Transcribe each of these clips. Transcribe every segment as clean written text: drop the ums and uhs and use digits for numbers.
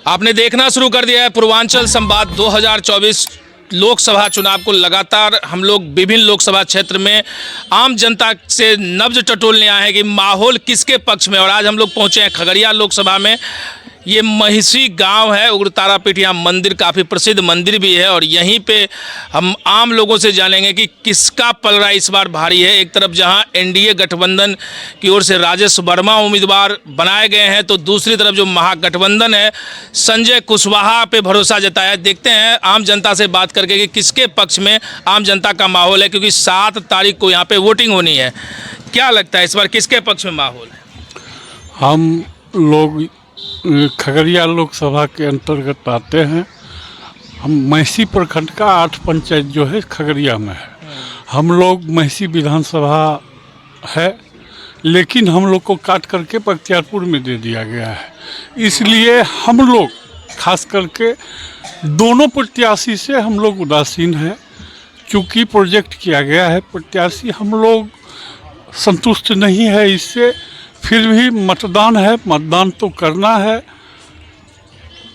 आपने देखना शुरू कर दिया है पूर्वांचल संवाद 2024 लोकसभा चुनाव को। लगातार हम लोग विभिन्न लोकसभा क्षेत्र में आम जनता से नब्ज टटोलने आए हैं कि माहौल किसके पक्ष में। और आज हम लोग पहुंचे हैं खगड़िया लोकसभा में। ये महिषी गांव है, उग्रतारा पीठ, यहाँ मंदिर काफ़ी प्रसिद्ध मंदिर भी है। और यहीं पे हम आम लोगों से जानेंगे कि किसका पलड़ा इस बार भारी है। एक तरफ जहां एनडीए गठबंधन की ओर से राजेश वर्मा उम्मीदवार बनाए गए हैं, तो दूसरी तरफ जो महागठबंधन है संजय कुशवाहा पे भरोसा जताया है। देखते हैं आम जनता से बात करके कि किसके पक्ष में आम जनता का माहौल है, क्योंकि 7 तारीख को यहाँ पर वोटिंग होनी है। क्या लगता है इस बार किसके पक्ष में माहौल है? हम लोग खगड़िया लोकसभा के अंतर्गत आते हैं। हम महिषी प्रखंड का 8 पंचायत जो है खगड़िया में है। हम लोग महिषी विधानसभा है, लेकिन हम लोग को काट करके बख्तियारपुर में दे दिया गया है। इसलिए हम लोग खास करके दोनों प्रत्याशी से हम लोग उदासीन हैं। चूँकि प्रोजेक्ट किया गया है, प्रत्याशी हम लोग संतुष्ट नहीं है इससे। फिर भी मतदान है, मतदान तो करना है।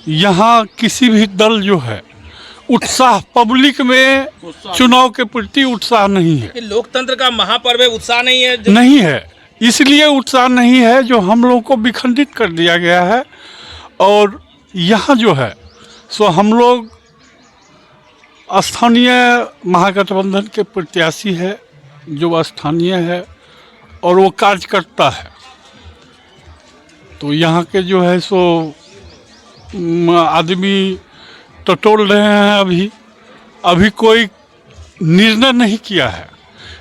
यहाँ किसी भी दल जो है उत्साह, पब्लिक में चुनाव के प्रति उत्साह नहीं है। लोकतंत्र का महापर्व है, उत्साह नहीं है नहीं है। इसलिए उत्साह नहीं है जो हम लोगों को विखंडित कर दिया गया है। और यहाँ जो है सो हम लोग स्थानीय महागठबंधन के प्रत्याशी है, जो स्थानीय है और वो कार्यकर्ता है। तो यहाँ के जो है सो आदमी टटोल रहे हैं। अभी कोई निर्णय नहीं किया है,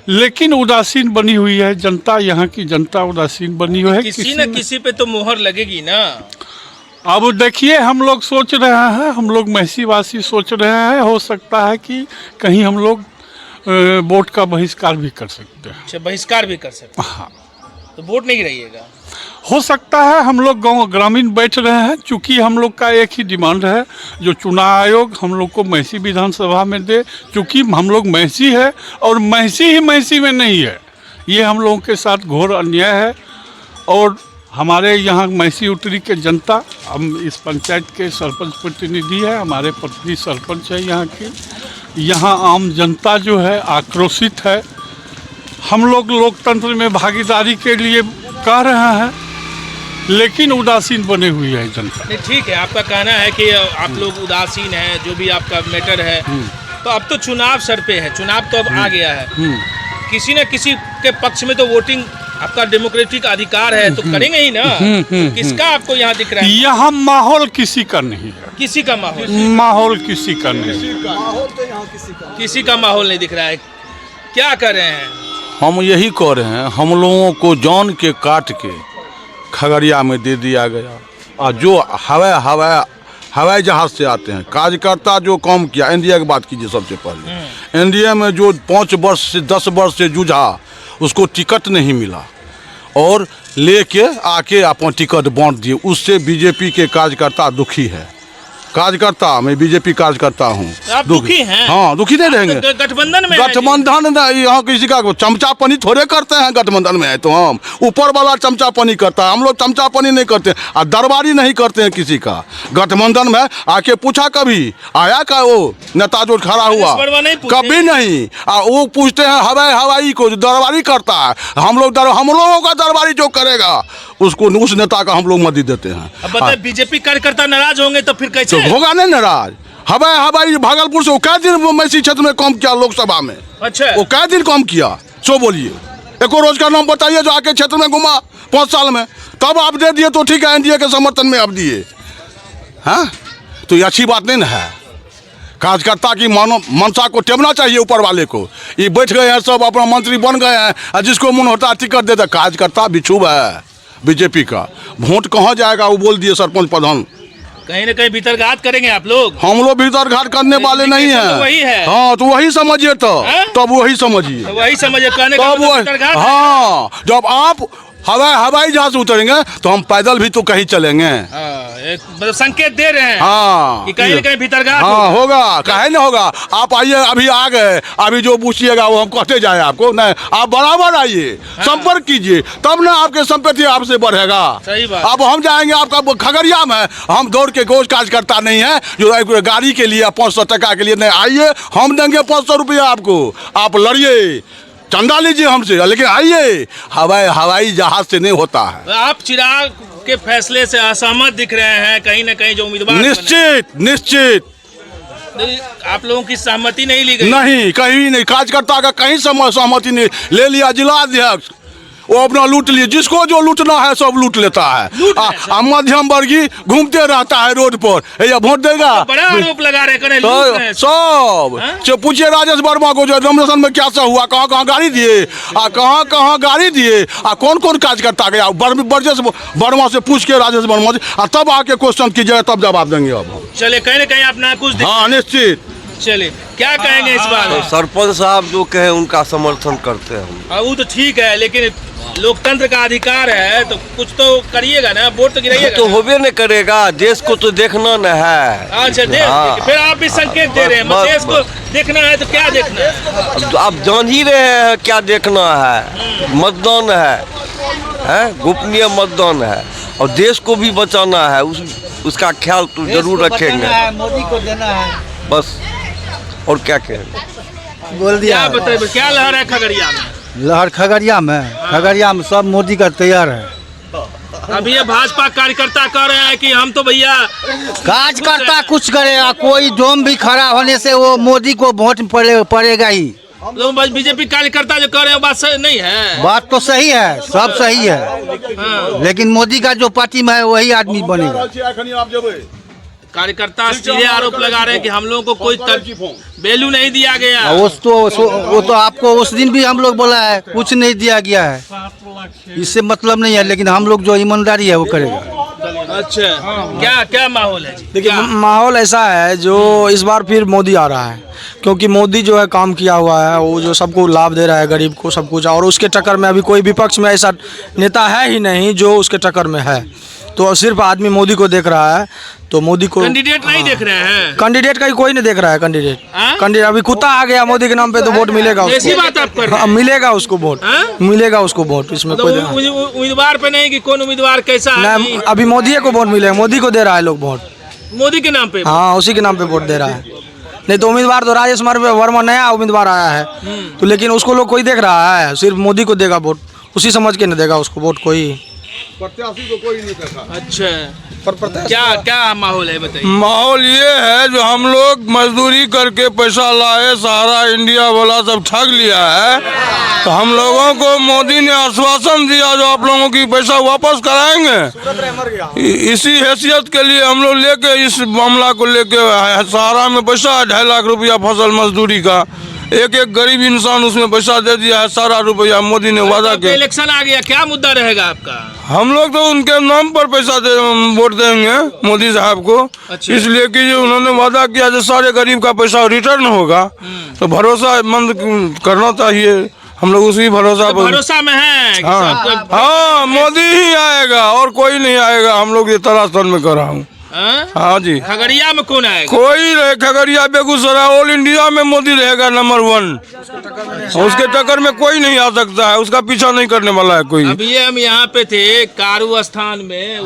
लेकिन उदासीन बनी हुई है जनता। यहाँ की जनता उदासीन बनी हुई है। किसी न किसी पे तो मोहर लगेगी ना। अब देखिए, हम लोग सोच रहे हैं, हम लोग महिषी वासी सोच रहे हैं, हो सकता है कि कहीं हम लोग वोट का बहिष्कार भी कर सकते हैं। अच्छा, बहिष्कार भी कर सकते हैं। हाँ, तो वोट नहीं गिराइएगा? हो सकता है। हम लोग गाँव ग्रामीण बैठ रहे हैं, चूँकि हम लोग का एक ही डिमांड है, जो चुनाव आयोग हम लोग को महिषी विधानसभा में दे। चूँकि हम लोग महिषी है और महिषी ही महिषी में नहीं है, ये हम लोगों के साथ घोर अन्याय है। और हमारे यहाँ महिषी उत्तरी के जनता, हम इस पंचायत के सरपंच प्रतिनिधि है, हमारे पत्नी सरपंच है यहाँ की। यहाँ आम जनता जो है आक्रोशित है। हम लोग लोकतंत्र में भागीदारी के लिए कह रहे हैं, लेकिन उदासीन बने हुई है जनता। नहीं, ठीक है, आपका कहना है कि आप लोग उदासीन हैं, जो भी आपका मैटर है। तो अब तो चुनाव सर पे है, चुनाव तो अब आ गया है। किसी न किसी के पक्ष में तो वोटिंग आपका डेमोक्रेटिक अधिकार है, तो करेंगे ही ना। तो किसका आपको यहाँ दिख रहा है? यहाँ माहौल किसी का नहीं है। किसी का माहौल? माहौल किसी का नहीं, किसी का माहौल नहीं दिख रहा है। क्या कर रहे हैं? हम यही कह रहे हैं, हम लोगों को जान के काट के खगड़िया में दे दिया गया। और जो हवाई जहाज़ से आते हैं कार्यकर्ता, जो काम किया, एनडीए की बात कीजिए सबसे पहले। एनडीए में जो 5 वर्ष से 10 वर्ष से जूझा, उसको टिकट नहीं मिला और लेके आके अपन टिकट बांट दिए। उससे बीजेपी के कार्यकर्ता दुखी है। कार्यकर्ता, मैं बीजेपी कार्यकर्ता हूँ। आप दुखी हैं? हाँ, दुखी नहीं रहेंगे। गठबंधन में गठबंधन यहाँ किसी का चमचापनी थोड़े करते हैं। गठबंधन में है तो हम ऊपर वाला चमचापनी करता है, हम लोग चमचापनी नहीं करते और दरबारी नहीं करते हैं किसी का। गठबंधन में आके पूछा कभी आया का वो नेता जो खड़ा हुआ? कभी नहीं। वो पूछते हैं हवाई को, जो दरबारी करता है। हम लोगों का दरबारी जो करेगा उसको, उस नेता का हम लोग मदद देते हैं। अब बताइए, बीजेपी कार्यकर्ता नाराज होंगे तो फिर कैसे होगा? नहीं नाराज। हवाई भागलपुर से वो कै दिन महिषी क्षेत्र में काम किया लोकसभा में? अच्छा, वो कै दिन काम किया सो बोलिए। एको रोज का नाम बताइए जो आके क्षेत्र में घुमा 5 साल में। तब आप दे दिए तो ठीक है, एनडीए के समर्थन में आप दिए। हाँ, तो ये अच्छी बात नहीं ना है। कार्यकर्ता की मनसा को टेमना चाहिए ऊपर वाले को। ये बैठ गए हैं सब, अपना मंत्री बन गए हैं और जिसको मन होता है टिकट दे दे। कार्यकर्ता बिछुब है बीजेपी का। वोट कहाँ जाएगा वो बोल दिए सरपंच प्रधान। कहीं ना कहीं भीतरघात करेंगे आप लोग? हम लोग भीतरघात करने वाले नहीं हैं। तो वही है। हाँ, तो वही समझिए। तब वही समझिए, वही समझिए। कहने का मतलब हाँ, जब आप हवाई जहाज उतरेंगे तो हम पैदल भी तो कहीं चलेंगे। मतलब संकेत दे रहे हैं हाँ कि कहीं न कहीं भीतरघात हाँ होगा, काहे नहीं होगा। आप आइए, अभी आ गए, अभी जो पूछिएगा वो हम कहते जाए आपको। नहीं, आप बराबर आइए, संपर्क कीजिए, तब ना आपके संपत्ति आपसे बढ़ेगा। सही बात। अब हम जाएंगे आपका खगड़िया में, हम दौड़ के कोई काज करता नहीं है जो एक गाड़ी के लिए 500 टका के लिए। नहीं, आइए, हम देंगे 500 रुपया आपको, आप लड़िए, चंदा लीजिए हमसे, लेकिन आइए। हवाई जहाज से नहीं होता है। आप चिराग के फैसले से असहमत दिख रहे हैं, कहीं ना कहीं जो उम्मीदवार निश्चित आप लोगों की सहमति नहीं ली गई? नहीं, कहीं नहीं, कार्यकर्ता का कहीं सहमति नहीं ले लिया। जिला अध्यक्ष वो अपना लूट लिए, जिसको जो लूटना है सब लूट लेता है। मध्यम वर्गीय घूमते रहता है रोड पर, ये वोट देगा। तो बड़ा आरोप लगा रहे हैं, लूट रहे हैं सब पूछिए राजेश वर्मा को, जो नॉमिनेशन में क्या सा हुआ, कहाँ कहाँ गाड़ी दिए, कहाँ गाड़ी दिए, कौन कौन काज करता गया। ब्रजेश वर्मा से पूछ के, राजेश वर्मा से, तब आके क्वेश्चन कीजिएगा, तब जवाब देंगे। अब चले, कहीं ना कहीं अपना कुछ हाँ निश्चित। चले, क्या कहेंगे इस बात में? सरपंच साहब जो कहे उनका समर्थन करते हैं। वो तो ठीक है, लेकिन लोकतंत्र का अधिकार है, तो कुछ तो करिएगा ना, वोट तो गिराइएगा। तो होबे नहीं करेगा, देश को तो देखना न है। अच्छा, देश फिर आप भी संकेत दे रहे हैं, देश को देखना है तो क्या देखना है? आप जान ही रहे हैं क्या देखना है। मतदान है, गोपनीय मतदान है, और देश को भी बचाना है। उसका ख्याल तो जरूर रखेंगे। मोदी को देना है बस, और क्या कहें। बोल दिया। क्या बताइए, क्या लहर है खगड़िया में? लहर खगड़िया में सब मोदी का तैयार है। अभी ये भाजपा कार्यकर्ता कह रहे हैं कि हम तो भैया कार्यकर्ता कुछ करेगा, कोई डोम भी खड़ा होने से वो मोदी को वोट पड़ेगा ही। लोग बस बीजेपी कार्यकर्ता जो कह रहे हैं बात सही नहीं है। बात तो सही है, सब सही है, लेकिन मोदी का जो पार्टी में है वही आदमी बनेगा। कार्यकर्ता सीधे आरोप लगा रहे हैं कि हम लोगों को कोई वैल्यू नहीं दिया गया। वो तो आपको उस दिन भी हम लोग बोला है, कुछ नहीं दिया गया है, इससे मतलब नहीं है, लेकिन हम लोग जो ईमानदारी है वो करेगा। अच्छा, क्या माहौल है? देखिए, माहौल ऐसा है जो इस बार फिर मोदी आ रहा है, क्योंकि मोदी जो है काम किया हुआ है, वो जो सबको लाभ दे रहा है, गरीब को सब कुछ, और उसके टक्कर में अभी कोई विपक्ष में ऐसा नेता है ही नहीं जो उसके टक्कर में है। तो सिर्फ आदमी मोदी को देख रहा है, तो मोदी को कैंडिडेट नहीं देख रहे हैं। कैंडिडेट का कोई नहीं देख रहा है। कैंडिडेट अभी कुत्ता आ गया मोदी के नाम पे, तो वोट मिलेगा उसको। ऐसी बात आप कर रहे हैं? मिलेगा उसको वोट, मिलेगा उसको वोट, इसमें कोई उम्मीदवार पे नहीं कि कौन उम्मीदवार कैसा नहीं, अभी मोदी को वोट मिलेगा, मोदी को दे रहा है लोग वोट, मोदी के नाम पे। हाँ, उसी के नाम पे वोट दे रहा है। नहीं तो उम्मीदवार तो राजेश वर्मा नया उम्मीदवार आया है, तो लेकिन उसको लोग कोई देख रहा है, सिर्फ मोदी को देगा वोट, उसी समझ के नहीं देगा उसको वोट कोई। प्रत्याशी को कोई नहीं देखा। अच्छा, क्या माहौल है बताइए? माहौल ये है जो हम लोग मजदूरी करके पैसा लाए, सारा इंडिया वाला सब ठग लिया है, तो हम लोगों को मोदी ने आश्वासन दिया जो आप लोगों की पैसा वापस कराएंगे। इसी हैसियत के लिए हम लोग लेके इस मामला को लेके सहारा में पैसा 2.5 लाख रुपया फसल मजदूरी का, एक गरीब इंसान उसमें पैसा दे दिया है, सारा रुपया मोदी ने वादा किया। इलेक्शन आ गया, क्या मुद्दा रहेगा आपका? हम लोग तो उनके नाम पर पैसा वोट देंगे मोदी साहब को। अच्छा। इसलिए कि जो उन्होंने वादा किया जो सारे गरीब का पैसा रिटर्न होगा, तो भरोसामंद करना चाहिए। हम लोग उसी भरोसा में हैं। हाँ, मोदी ही आएगा और कोई नहीं आएगा। हम लोग ये तरासन में कर रहा हूँ। हाँ जी। खगड़िया में कौन आएगा? कोई रहे, खगड़िया, बेगूसराय, ऑल इंडिया में मोदी रहेगा नंबर 1। उसके टक्कर में कोई नहीं आ सकता है, उसका पीछा नहीं करने वाला है कोई। अभी हम यहाँ पे थे कारू स्थान में,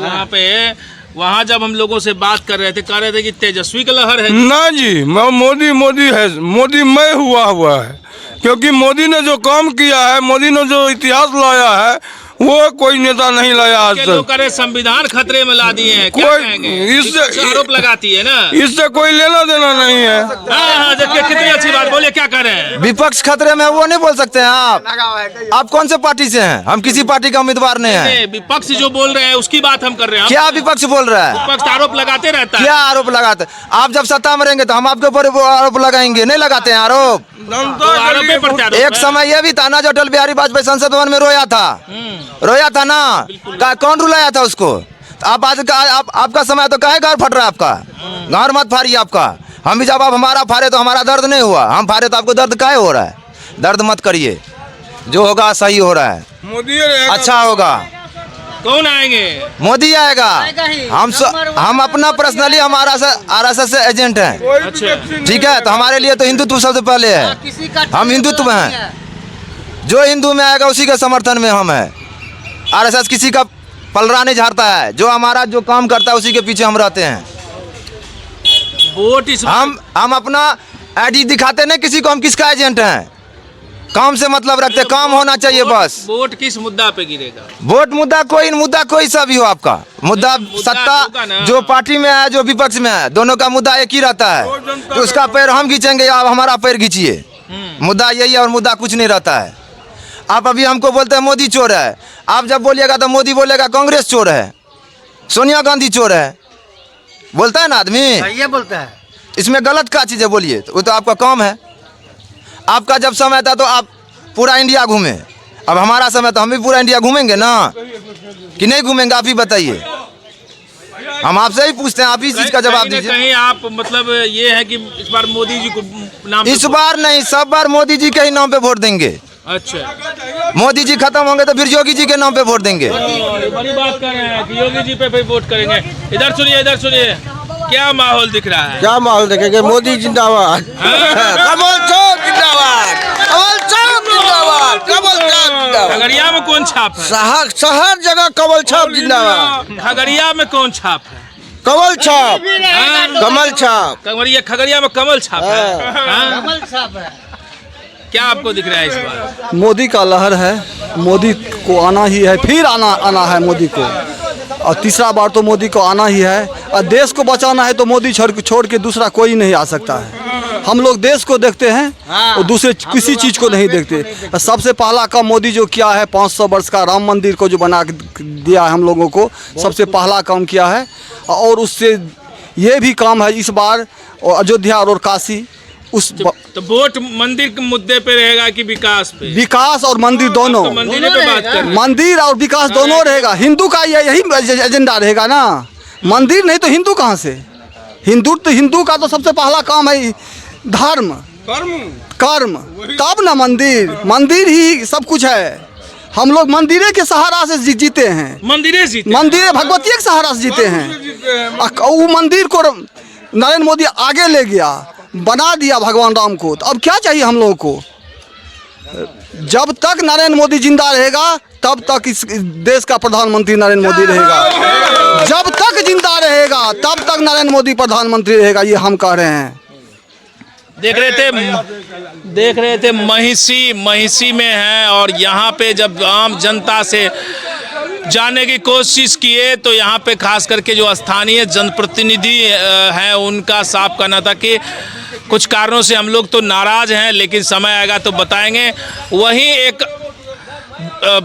वहाँ जब हम लोगों से बात कर रहे थे, कह रहे थे कि तेजस्वी का लहर है। ना जी, मोदी है, मोदी मैं हुआ है, क्योंकि मोदी ने जो काम किया है, मोदी ने जो इतिहास लाया है, वो कोई नेता नहीं लाया आज तक। संविधान खतरे में ला दिए हैं, क्या कहेंगे? इससे आरोप लगाती है ना, इससे कोई लेना देना नहीं है। हाँ, देखिए कितनी अच्छी बात, बोले क्या कर रहे हैं? विपक्ष खतरे में, वो नहीं बोल सकते हैं आप कौन से पार्टी से हैं? हम किसी पार्टी का उम्मीदवार नहीं है। विपक्ष जो बोल रहे हैं उसकी बात हम कर रहे हैं। क्या विपक्ष बोल रहा है? विपक्ष आरोप लगाते रहता है। क्या आरोप लगाते? आप जब सत्ता में रहेंगे तो हम आपके ऊपर आरोप लगाएंगे, नहीं लगाते हैं आरोप। एक समय यह भी था ना, जो अटल बिहारी वाजपेयी संसद भवन में रोया था ना, कौन रुलाया था उसको? आप आज आपका समय तो काहे घर फट रहा है आपका? घर मत फाड़िए आपका। हम भी जब आप हमारा फाड़े तो हमारा दर्द नहीं हुआ, हम फाड़े तो आपको दर्द काहे हो रहा है? दर्द मत करिए, जो होगा सही हो रहा है, मोदी अच्छा होगा। कौन आएंगे? मोदी आएगा। हम अपना पर्सनली हम आरएसएस से एजेंट हैं। अच्छा, ठीक है, तो हमारे लिए तो हिंदुत्व सबसे पहले है। हम हिंदुत्व में हैं। जो हिंदू में आएगा उसी के समर्थन में हम हैं। आरएसएस किसी का पलड़ा नहीं झाड़ता है। जो हमारा जो काम करता है उसी के पीछे हम रहते हैं। वोट इस बार हम अपना आईडी दिखाते नहीं किसी को, हम किसका एजेंट हैं। काम से मतलब रखते, काम होना चाहिए बस। वोट किस मुद्दा पे गिरेगा? वोट मुद्दा कोई सा भी हो आपका मुद्दा होगा सत्ता ना। जो पार्टी में है जो विपक्ष में है, दोनों का मुद्दा एक ही रहता है। तो उसका पैर हम खींचेंगे या आप हमारा पैर खींचिए, मुद्दा यही है और मुद्दा कुछ नहीं रहता है। आप अभी हमको बोलते हैं मोदी चोर है, आप जब बोलिएगा तो मोदी बोलेगा कांग्रेस चोर है, सोनिया गांधी चोर है, बोलता है ना आदमी। ये बोलता है। इसमें गलत क्या चीज़ है बोलिए? वो तो आपका काम है। आपका जब समय था तो आप पूरा इंडिया घूमे, अब हमारा समय तो हम भी पूरा इंडिया घूमेंगे ना कि नहीं घूमेंगे? आप ही बताइए। हम आपसे ही पूछते हैं, आप ही इस चीज़ का जवाब कहीं न दीजिए। कहीं आप मतलब ये है कि इस बार मोदी जी को नाम इस बार नहीं, सब बार मोदी जी के ही नाम पे वोट देंगे। अच्छा, मोदी जी खत्म होंगे तो फिर योगी जी के नाम पे वोट देंगे। बड़ी बात कर रहे हैं कि योगी जी पे वोट करेंगे। इधर सुनिए, क्या माहौल दिख रहा है? क्या माहौल देखेंगे? मोदी जिंदाबाद, कमल छाप जिंदाबाद, कमल छाप जिंदाबाद, कमल छाप जिंदाबाद। खगड़िया में कौन छाप है? शहर जगह कमल छाप जिंदाबाद, खगड़िया में कौन छाप है? कमल छाप, कमल छाप। खगड़िया में कमल छाप है। हाँ? क्या आपको दिख रहा है इस बार? मोदी का लहर है, मोदी को आना ही है, फिर आना है मोदी को, और तीसरा बार तो मोदी को आना ही है। और देश को बचाना है तो मोदी छोड़ के दूसरा कोई नहीं आ सकता है। हम लोग देश को देखते हैं और दूसरे किसी चीज़ को नहीं देखते। सबसे पहला काम मोदी जो किया है, 500 वर्ष का राम मंदिर को जो बना दिया है हम लोगों को, सबसे पहला काम किया है। और उससे ये भी काम है इस बार अयोध्या और काशी तो वोट मंदिर के मुद्दे पे रहेगा कि विकास पे? विकास और मंदिर दोनों, तो मंदिर पे बात कर रहे हैं। मंदिर और विकास दोनों रहेगा। हिंदू का यही एजेंडा रहेगा ना, मंदिर नहीं तो हिंदू कहाँ से? हिंदू का तो सबसे पहला काम है धर्म कर्म, तब ना मंदिर ही सब कुछ है। हम लोग मंदिरे के सहारा से जीते हैं, मंदिरे भगवती के सहारा से जीते हैं। वो मंदिर को नरेंद्र मोदी आगे ले गया, बना दिया भगवान राम को। तो अब क्या चाहिए हम लोगों को? जब तक नरेंद्र मोदी जिंदा रहेगा तब तक इस देश का प्रधानमंत्री नरेंद्र मोदी रहेगा। जब तक जिंदा रहेगा तब तक नरेंद्र मोदी प्रधानमंत्री रहेगा, ये हम कह रहे हैं। देख रहे थे महिषी में हैं, और यहाँ पे जब आम जनता से जानने की कोशिश किए तो यहाँ पे खास करके जो स्थानीय जनप्रतिनिधि हैं उनका साफ कहना था कि कुछ कारणों से हम लोग तो नाराज हैं, लेकिन समय आएगा तो बताएंगे। वहीं एक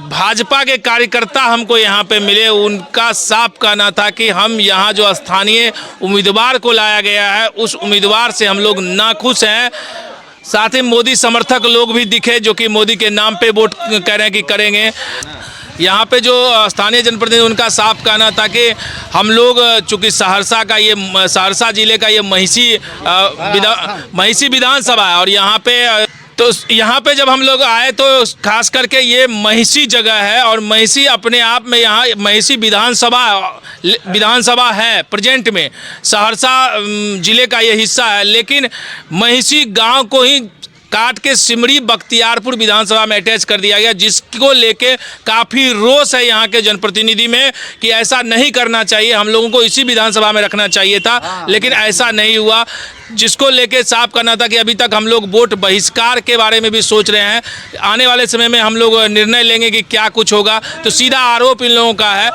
भाजपा के कार्यकर्ता हमको यहाँ पे मिले, उनका साफ कहना था कि हम यहाँ जो स्थानीय उम्मीदवार को लाया गया है उस उम्मीदवार से हम लोग नाखुश हैं। साथ ही मोदी समर्थक लोग भी दिखे जो कि मोदी के नाम पे वोट कह रहे हैं कि करेंगे। यहाँ पे जो स्थानीय जनप्रतिनिधि उनका साफ कहना था कि हम लोग चूँकि सहरसा जिले का ये महिषी विधानसभा है, और यहाँ पे जब हम लोग आए तो खास करके ये महिषी जगह है, और महिषी अपने आप में यहाँ महिषी विधानसभा है प्रेजेंट में, सहरसा जिले का ये हिस्सा है, लेकिन महिषी गांव को ही काट के सिमरी बख्तियारपुर विधानसभा में अटैच कर दिया गया, जिसको लेके काफ़ी रोष है यहाँ के जनप्रतिनिधि में कि ऐसा नहीं करना चाहिए, हम लोगों को इसी विधानसभा में रखना चाहिए था, लेकिन ऐसा नहीं हुआ। जिसको लेके साफ करना था कि अभी तक हम लोग वोट बहिष्कार के बारे में भी सोच रहे हैं। आने वाले समय में हम लोग निर्णय लेंगे कि क्या कुछ होगा। तो सीधा आरोप इन लोगों का है।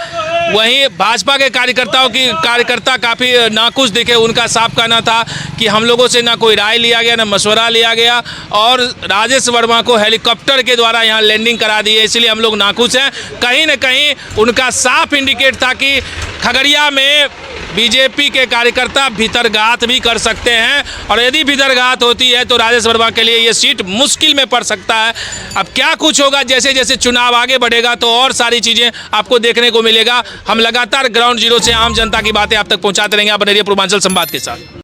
वहीं भाजपा के कार्यकर्ता काफ़ी नाखुश दिखे। उनका साफ कहना था कि हम लोगों से ना कोई राय लिया गया, ना मशवरा लिया गया, और राजेश वर्मा को हेलीकॉप्टर के द्वारा यहाँ लैंडिंग करा दी है, इसलिए हम लोग नाखुश हैं। कहीं न कहीं उनका साफ इंडिकेट था कि खगड़िया में बीजेपी के कार्यकर्ता भीतरघात भी कर सकते हैं, और यदि भीतरघात होती है तो राजेश वर्मा के लिए ये सीट मुश्किल में पड़ सकता है। अब क्या कुछ होगा, जैसे जैसे चुनाव आगे बढ़ेगा तो और सारी चीज़ें आपको देखने को मिलेगा। हम लगातार ग्राउंड जीरो से आम जनता की बातें आप तक पहुंचाते रहेंगे। आप बने रहिए पूर्वांचल संवाद के साथ।